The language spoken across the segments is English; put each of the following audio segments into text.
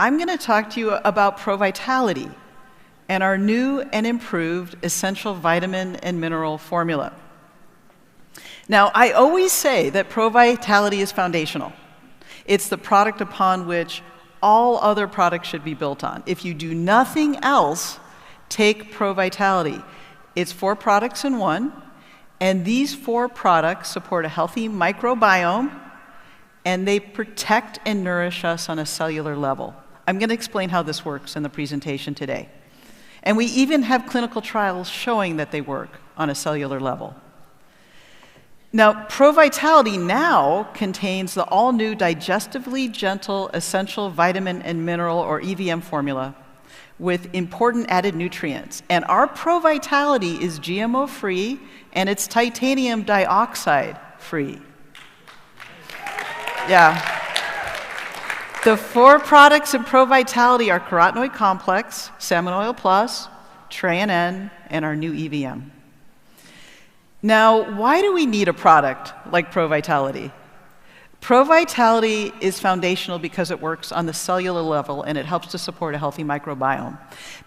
I'm going to talk to you about Provitality and our new and improved essential vitamin and mineral formula. Now, I always say that Provitality is foundational. It's the product upon which all other products should be built on. If you do nothing else, take Provitality. It's 4 products in one, and these 4 products support a healthy microbiome, and they protect and nourish us on a cellular level. I'm going to explain how this works in the presentation today. And we even have clinical trials showing that they work on a cellular level. Now, Provitality now contains the all-new digestively gentle essential vitamin and mineral, or EVM formula, with important added nutrients. And our Provitality is GMO-free, and it's titanium dioxide-free. Yeah. The 4 products in Provitality are carotenoid complex, salmon oil plus, Tray-N, and our new EVM. Now, why do we need a product like Provitality? Provitality is foundational because it works on the cellular level and it helps to support a healthy microbiome.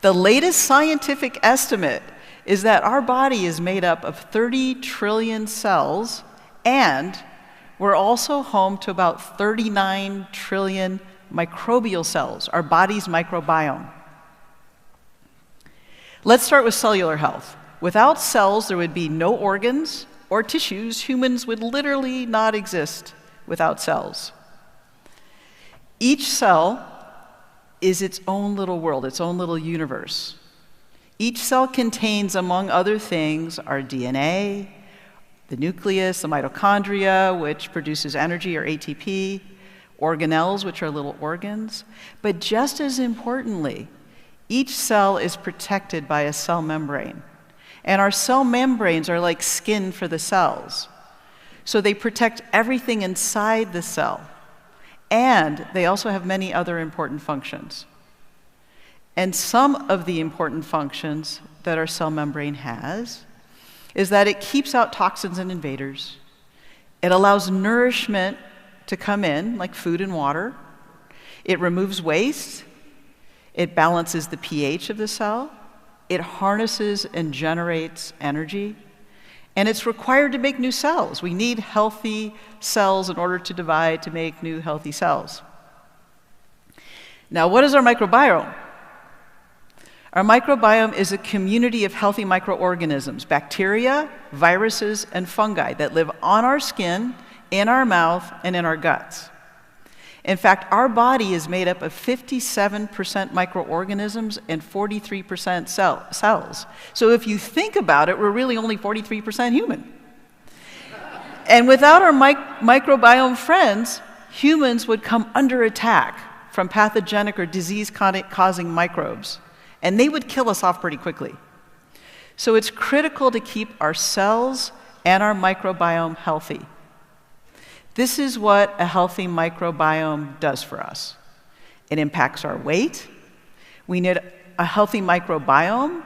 The latest scientific estimate is that our body is made up of 30 trillion cells, and we're also home to about 39 trillion microbial cells, our body's microbiome. Let's start with cellular health. Without cells, there would be no organs or tissues. Humans would literally not exist without cells. Each cell is its own little world, its own little universe. Each cell contains, among other things, our DNA, the nucleus, the mitochondria, which produces energy, or ATP, organelles, which are little organs. But just as importantly, each cell is protected by a cell membrane. And our cell membranes are like skin for the cells. So they protect everything inside the cell. And they also have many other important functions. And some of the important functions that our cell membrane has is that it keeps out toxins and invaders. It allows nourishment to come in, like food and water. It removes waste. It balances the pH of the cell. It harnesses and generates energy. And it's required to make new cells. We need healthy cells in order to divide to make new healthy cells. Now, what is our microbiome? Our microbiome is a community of healthy microorganisms, bacteria, viruses, and fungi that live on our skin, in our mouth, and in our guts. In fact, our body is made up of 57% microorganisms and 43% cells. So if you think about it, we're really only 43% human. And without our microbiome friends, humans would come under attack from pathogenic or disease-causing microbes. And they would kill us off pretty quickly. So it's critical to keep our cells and our microbiome healthy. This is what a healthy microbiome does for us. It impacts our weight. We need a healthy microbiome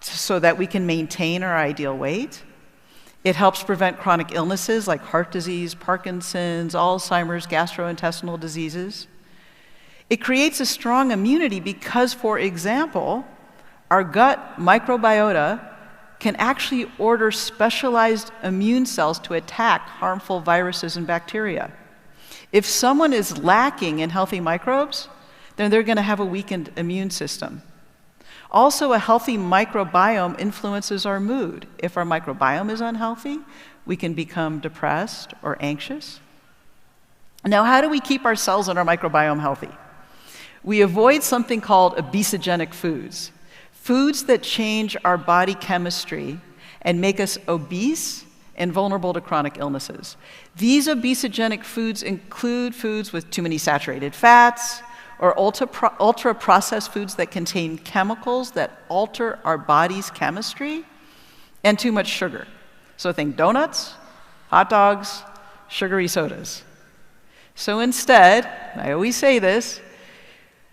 so that we can maintain our ideal weight. It helps prevent chronic illnesses like heart disease, Parkinson's, Alzheimer's, gastrointestinal diseases. It creates a strong immunity because, for example, our gut microbiota can actually order specialized immune cells to attack harmful viruses and bacteria. If someone is lacking in healthy microbes, then they're going to have a weakened immune system. Also, a healthy microbiome influences our mood. If our microbiome is unhealthy, we can become depressed or anxious. Now, how do we keep our cells and our microbiome healthy? We avoid something called obesogenic foods, foods that change our body chemistry and make us obese and vulnerable to chronic illnesses. These obesogenic foods include foods with too many saturated fats or ultra-processed foods that contain chemicals that alter our body's chemistry, and too much sugar. So think donuts, hot dogs, sugary sodas. So instead, I always say this,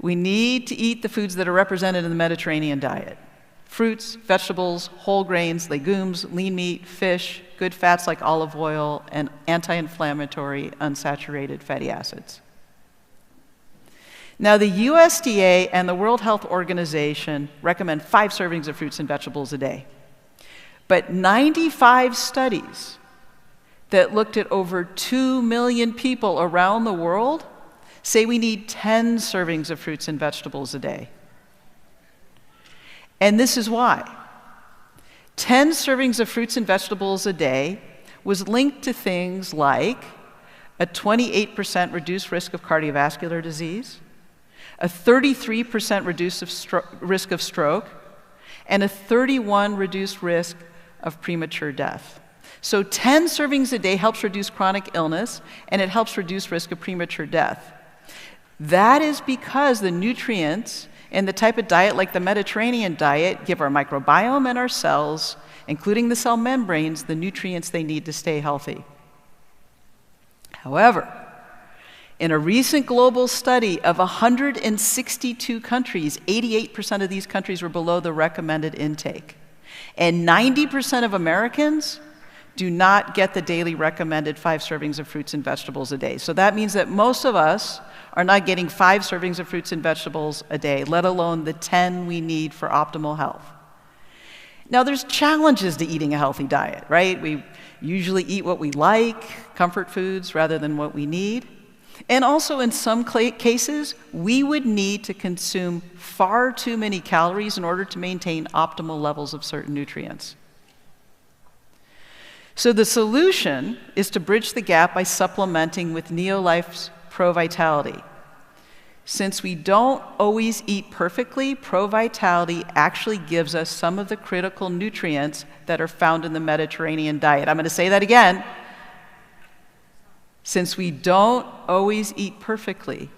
we need to eat the foods that are represented in the Mediterranean diet. Fruits, vegetables, whole grains, legumes, lean meat, fish, good fats like olive oil, and anti-inflammatory unsaturated fatty acids. Now, the USDA and the World Health Organization recommend 5 servings of fruits and vegetables a day. But 95 studies that looked at over 2 million people around the world say we need 10 servings of fruits and vegetables a day. And this is why. 10 servings of fruits and vegetables a day was linked to things like a 28% reduced risk of cardiovascular disease, a 33% reduced risk of stroke, and a 31% reduced risk of premature death. So 10 servings a day helps reduce chronic illness, and it helps reduce risk of premature death. That is because the nutrients in the type of diet like the Mediterranean diet give our microbiome and our cells, including the cell membranes, the nutrients they need to stay healthy. However, in a recent global study of 162 countries, 88% of these countries were below the recommended intake. And 90% of Americans do not get the daily recommended 5 servings of fruits and vegetables a day. So that means that most of us are not getting 5 servings of fruits and vegetables a day, let alone the 10 we need for optimal health. Now, there's challenges to eating a healthy diet, right? We usually eat what we like, comfort foods, rather than what we need. And also, in some cases, we would need to consume far too many calories in order to maintain optimal levels of certain nutrients. So the solution is to bridge the gap by supplementing with Neolife's Provitality. Since we don't always eat perfectly, Provitality actually gives us some of the critical nutrients that are found in the Mediterranean diet. I'm going to say that again. Since we don't always eat perfectly,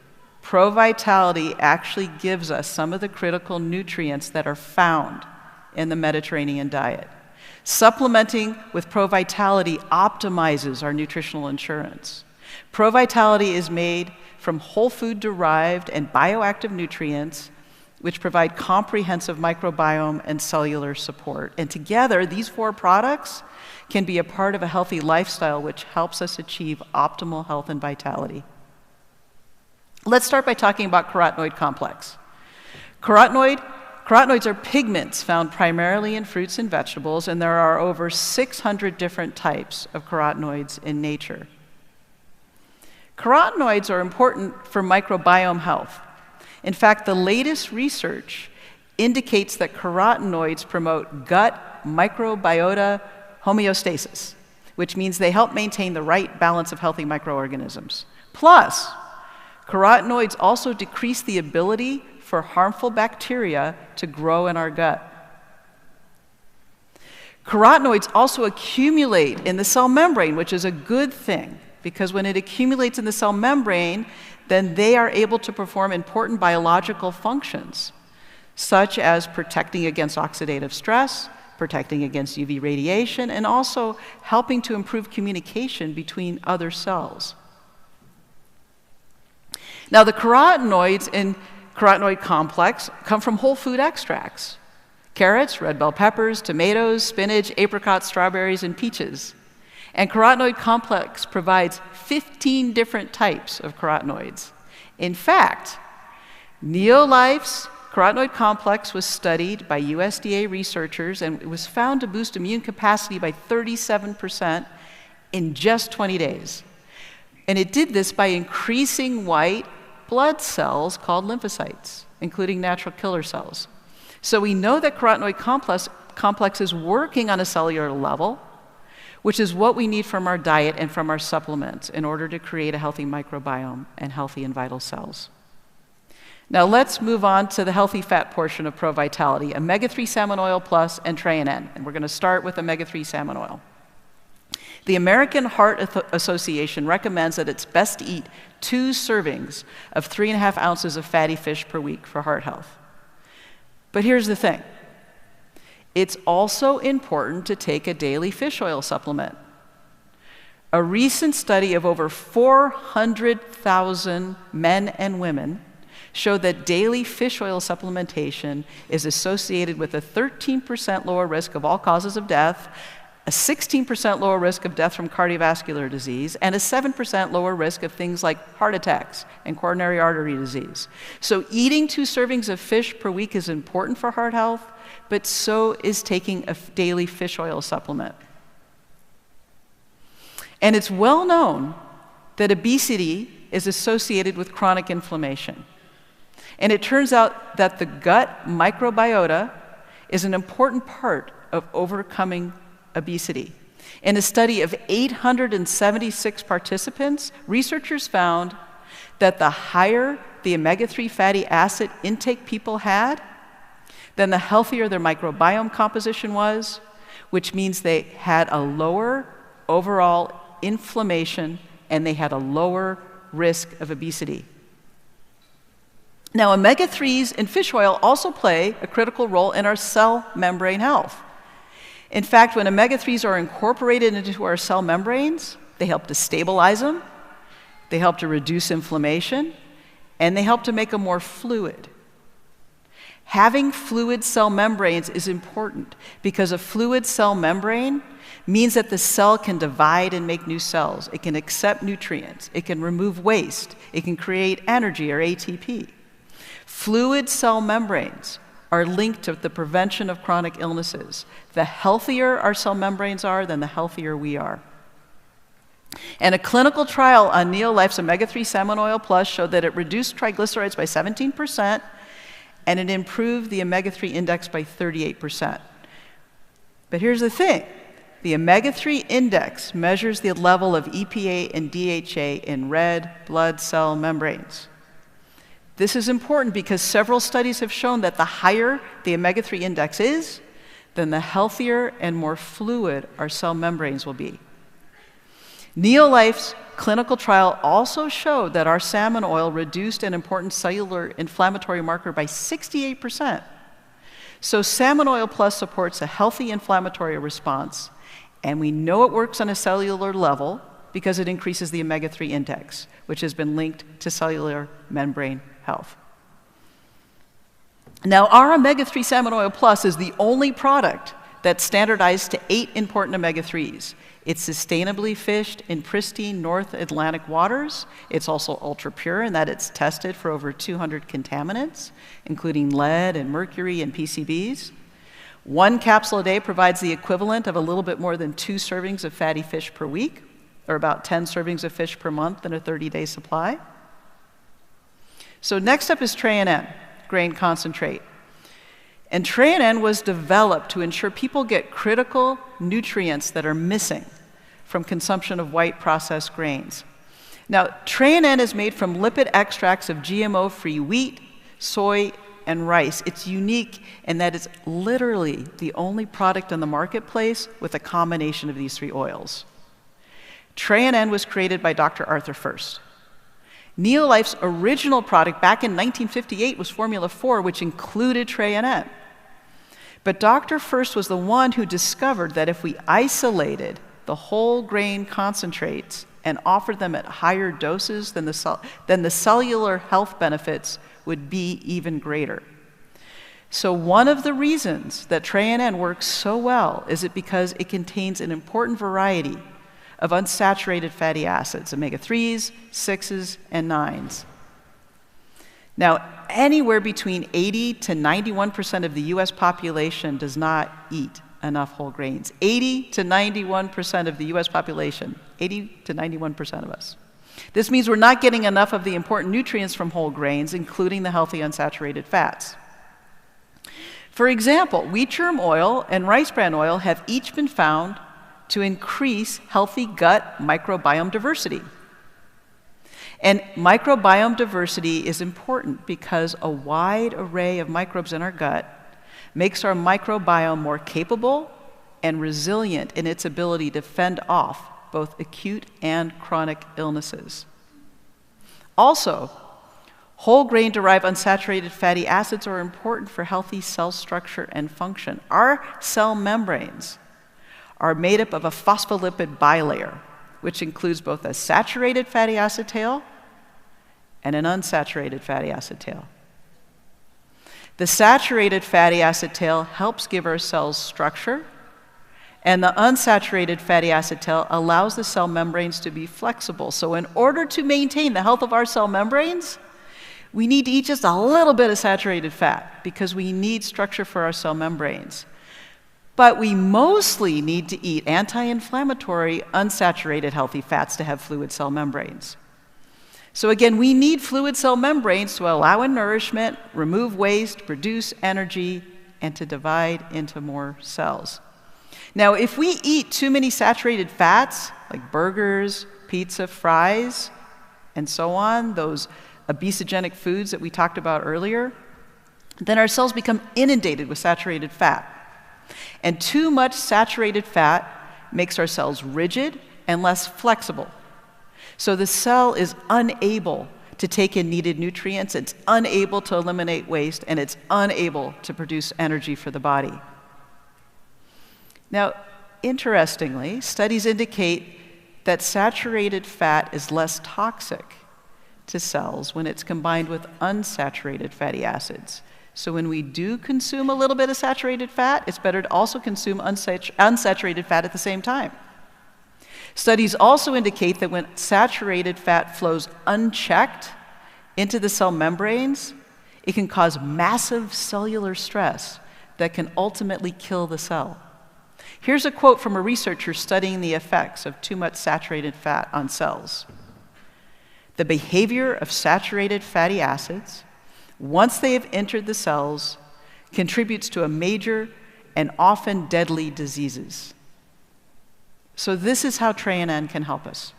Provitality actually gives us some of the critical nutrients that are found in the Mediterranean diet. Supplementing with Provitality optimizes our nutritional insurance. Provitality is made from whole food derived and bioactive nutrients, which provide comprehensive microbiome and cellular support. And together, these 4 products can be a part of a healthy lifestyle, which helps us achieve optimal health and vitality. Let's start by talking about carotenoid complex. Carotenoids are pigments found primarily in fruits and vegetables, and there are over 600 different types of carotenoids in nature. Carotenoids are important for microbiome health. In fact, the latest research indicates that carotenoids promote gut microbiota homeostasis, which means they help maintain the right balance of healthy microorganisms. Plus, carotenoids also decrease the ability for harmful bacteria to grow in our gut. Carotenoids also accumulate in the cell membrane, which is a good thing, because when it accumulates in the cell membrane, then they are able to perform important biological functions, such as protecting against oxidative stress, protecting against UV radiation, and also helping to improve communication between other cells. Now, the carotenoids in carotenoid complex come from whole food extracts: carrots, red bell peppers, tomatoes, spinach, apricots, strawberries, and peaches. And carotenoid complex provides 15 different types of carotenoids. In fact, Neolife's carotenoid complex was studied by USDA researchers, and it was found to boost immune capacity by 37% in just 20 days. And it did this by increasing white blood cells called lymphocytes, including natural killer cells. So we know that carotenoid complex is working on a cellular level, which is what we need from our diet and from our supplements in order to create a healthy microbiome and healthy and vital cells. Now let's move on to the healthy fat portion of Provitality, omega-3 salmon oil plus and Treanen. And we're going to start with omega-3 salmon oil. The American Heart Association recommends that it's best to eat 2 servings of 3.5 ounces of fatty fish per week for heart health. But here's the thing. It's also important to take a daily fish oil supplement. A recent study of over 400,000 men and women showed that daily fish oil supplementation is associated with a 13% lower risk of all causes of death, a 16% lower risk of death from cardiovascular disease, and a 7% lower risk of things like heart attacks and coronary artery disease. So eating 2 servings of fish per week is important for heart health, but so is taking a daily fish oil supplement. And it's well known that obesity is associated with chronic inflammation. And it turns out that the gut microbiota is an important part of overcoming obesity. In a study of 876 participants, researchers found that the higher the omega-3 fatty acid intake people had, then the healthier their microbiome composition was, which means they had a lower overall inflammation and they had a lower risk of obesity. Now, omega-3s in fish oil also play a critical role in our cell membrane health. In fact, when omega-3s are incorporated into our cell membranes, they help to stabilize them, they help to reduce inflammation, and they help to make them more fluid. Having fluid cell membranes is important because a fluid cell membrane means that the cell can divide and make new cells. It can accept nutrients. It can remove waste. It can create energy or ATP. Fluid cell membranes are linked to the prevention of chronic illnesses. The healthier our cell membranes are, then the healthier we are. And a clinical trial on Neolife's omega-3 salmon oil plus showed that it reduced triglycerides by 17% and it improved the omega-3 index by 38%. But here's the thing. The omega-3 index measures the level of EPA and DHA in red blood cell membranes. This is important because several studies have shown that the higher the omega-3 index is, then the healthier and more fluid our cell membranes will be. Neolife's clinical trial also showed that our salmon oil reduced an important cellular inflammatory marker by 68%. So salmon oil plus supports a healthy inflammatory response, and we know it works on a cellular level because it increases the omega-3 index, which has been linked to cellular membrane health. Now, our omega-3 salmon oil plus is the only product that's standardized to 8 important omega-3s. It's sustainably fished in pristine North Atlantic waters. It's also ultra pure in that it's tested for over 200 contaminants, including lead and mercury and PCBs. 1 capsule a day provides the equivalent of a little bit more than 2 servings of fatty fish per week, or about 10 servings of fish per month in a 30-day supply. So next up is TRAN, grain concentrate. And TRAN was developed to ensure people get critical nutrients that are missing from consumption of white processed grains. Now, TRAN is made from lipid extracts of GMO-free wheat, soy, and rice. It's unique in that it's literally the only product in the marketplace with a combination of these 3 oils. TRAN was created by Dr. Arthur First. Neolife's original product back in 1958 was Formula 4, which included TRAN. But Dr. First was the one who discovered that if we isolated the whole grain concentrates and offered them at higher doses, then the cellular health benefits would be even greater. So one of the reasons that TRAN works so well is because it contains an important variety of unsaturated fatty acids, omega-3s, 6s, and 9s. Now, anywhere between 80 to 91% of the US population does not eat enough whole grains. 80 to 91% of the US population, 80 to 91% of us. This means we're not getting enough of the important nutrients from whole grains, including the healthy unsaturated fats. For example, wheat germ oil and rice bran oil have each been found to increase healthy gut microbiome diversity. And microbiome diversity is important because a wide array of microbes in our gut makes our microbiome more capable and resilient in its ability to fend off both acute and chronic illnesses. Also, whole grain-derived unsaturated fatty acids are important for healthy cell structure and function. Our cell membranes are made up of a phospholipid bilayer, which includes both a saturated fatty acid tail and an unsaturated fatty acid tail. The saturated fatty acid tail helps give our cells structure And the unsaturated fatty acid tail allows the cell membranes to be flexible. So in order to maintain the health of our cell membranes, we need to eat just a little bit of saturated fat because we need structure for our cell membranes. But we mostly need to eat anti-inflammatory, unsaturated healthy fats to have fluid cell membranes. So again, we need fluid cell membranes to allow in nourishment, remove waste, produce energy, and to divide into more cells. Now, if we eat too many saturated fats, like burgers, pizza, fries, and so on, those obesogenic foods that we talked about earlier, then our cells become inundated with saturated fat. And too much saturated fat makes our cells rigid and less flexible. So the cell is unable to take in needed nutrients, it's unable to eliminate waste, and it's unable to produce energy for the body. Now, interestingly, studies indicate that saturated fat is less toxic to cells when it's combined with unsaturated fatty acids. So when we do consume a little bit of saturated fat, it's better to also consume unsaturated fat at the same time. Studies also indicate that when saturated fat flows unchecked into the cell membranes, it can cause massive cellular stress that can ultimately kill the cell. Here's a quote from a researcher studying the effects of too much saturated fat on cells. "The behavior of saturated fatty acids, once they have entered the cells, contributes to a major and often deadly diseases." So this is how TreaNN can help us.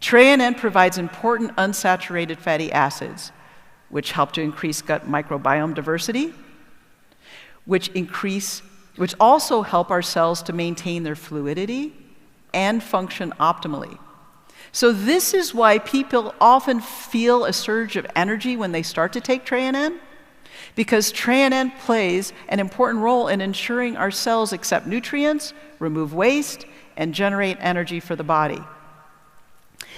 TreaNN provides important unsaturated fatty acids, which help to increase gut microbiome diversity, which also help our cells to maintain their fluidity and function optimally. So this is why people often feel a surge of energy when they start to take TreaNN, because TreaNN plays an important role in ensuring our cells accept nutrients, remove waste, and generate energy for the body.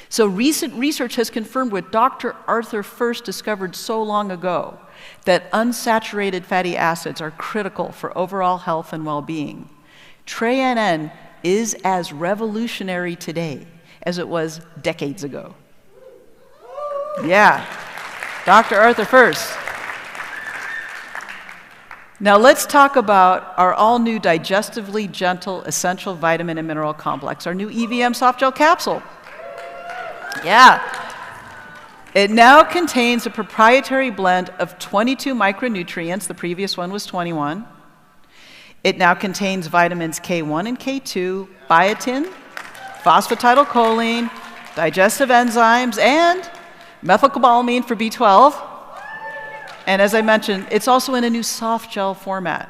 So recent research has confirmed what Dr. Arthur first discovered so long ago, that unsaturated fatty acids are critical for overall health and well-being. TreaNN is as revolutionary today as it was decades ago. Yeah, Dr. Arthur first. Now let's talk about our all-new digestively gentle essential vitamin and mineral complex, our new EVM soft gel capsule. Yeah. It now contains a proprietary blend of 22 micronutrients. The previous one was 21. It now contains vitamins K1 and K2, biotin, phosphatidylcholine, digestive enzymes, and methylcobalamin for B12. And as I mentioned, it's also in a new soft gel format.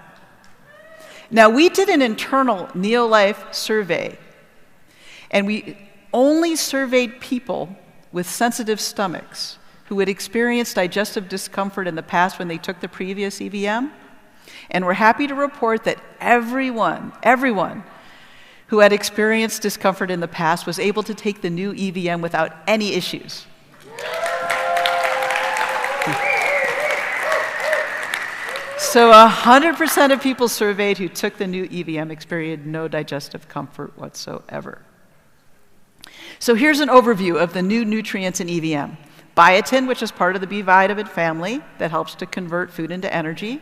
Now, we did an internal Neolife survey, and we only surveyed people with sensitive stomachs who had experienced digestive discomfort in the past when they took the previous EVM. And we're happy to report that everyone who had experienced discomfort in the past was able to take the new EVM without any issues. So 100% of people surveyed who took the new EVM experienced no digestive comfort whatsoever. So here's an overview of the new nutrients in EVM. Biotin, which is part of the B vitamin family that helps to convert food into energy.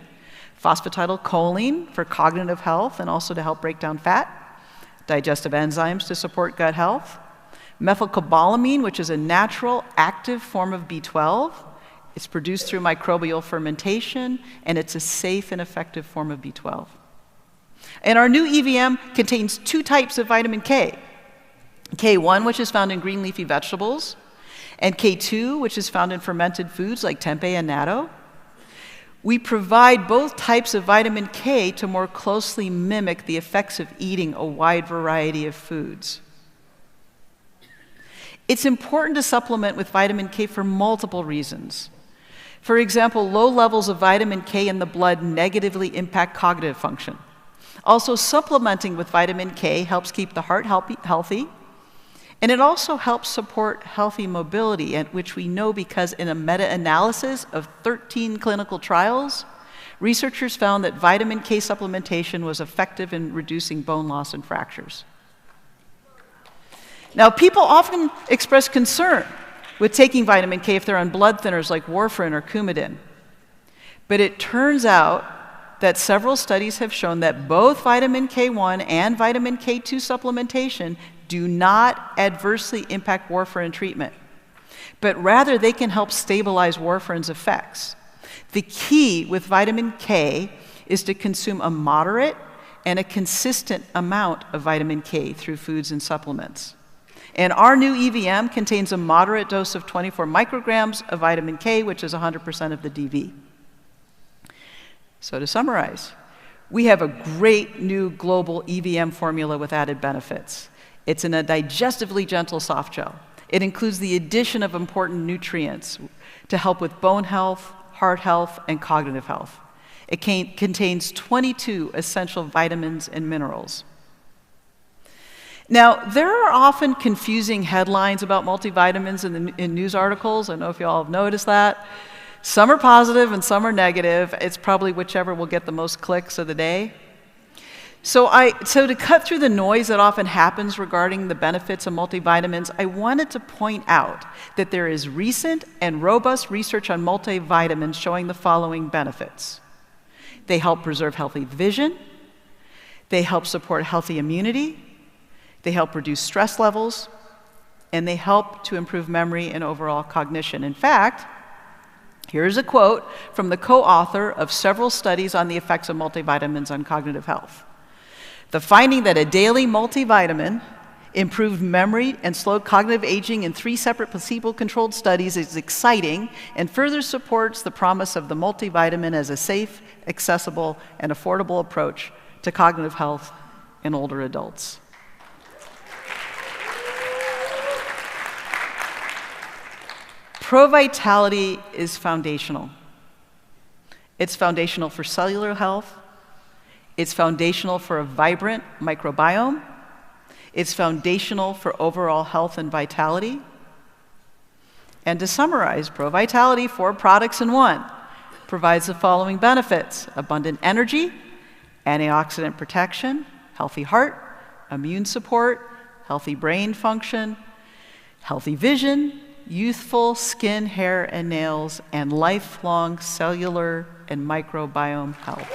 Phosphatidylcholine for cognitive health and also to help break down fat. Digestive enzymes to support gut health. Methylcobalamin, which is a natural active form of B12. It's produced through microbial fermentation, and it's a safe and effective form of B12. And our new EVM contains two types of vitamin K. K1, which is found in green leafy vegetables, and K2, which is found in fermented foods like tempeh and natto. We provide both types of vitamin K to more closely mimic the effects of eating a wide variety of foods. It's important to supplement with vitamin K for multiple reasons. For example, low levels of vitamin K in the blood negatively impact cognitive function. Also, supplementing with vitamin K helps keep the heart healthy, and it also helps support healthy mobility, which we know because in a meta-analysis of 13 clinical trials, researchers found that vitamin K supplementation was effective in reducing bone loss and fractures. Now, people often express concern with taking vitamin K if they're on blood thinners like warfarin or Coumadin. But it turns out that several studies have shown that both vitamin K1 and vitamin K2 supplementation do not adversely impact warfarin treatment, but rather they can help stabilize warfarin's effects. The key with vitamin K is to consume a moderate and a consistent amount of vitamin K through foods and supplements. And our new EVM contains a moderate dose of 24 micrograms of vitamin K, which is 100% of the DV. So to summarize, we have a great new global EVM formula with added benefits. It's in a digestively gentle soft gel. It includes the addition of important nutrients to help with bone health, heart health, and cognitive health. It contains 22 essential vitamins and minerals. Now, there are often confusing headlines about multivitamins in news articles. I don't know if you all have noticed that. Some are positive and some are negative. It's probably whichever will get the most clicks of the day. So to cut through the noise that often happens regarding the benefits of multivitamins, I wanted to point out that there is recent and robust research on multivitamins showing the following benefits. They help preserve healthy vision. They help support healthy immunity. They help reduce stress levels. And they help to improve memory and overall cognition. In fact, here's a quote from the co-author of several studies on the effects of multivitamins on cognitive health. The finding that a daily multivitamin improved memory and slowed cognitive aging in 3 separate placebo-controlled studies is exciting and further supports the promise of the multivitamin as a safe, accessible, and affordable approach to cognitive health in older adults. Provitality is foundational. It's foundational for cellular health. It's foundational for a vibrant microbiome. It's foundational for overall health and vitality. And to summarize, Provitality, 4 products in 1, provides the following benefits: abundant energy, antioxidant protection, healthy heart, immune support, healthy brain function, healthy vision, youthful skin, hair, and nails, and lifelong cellular and microbiome health.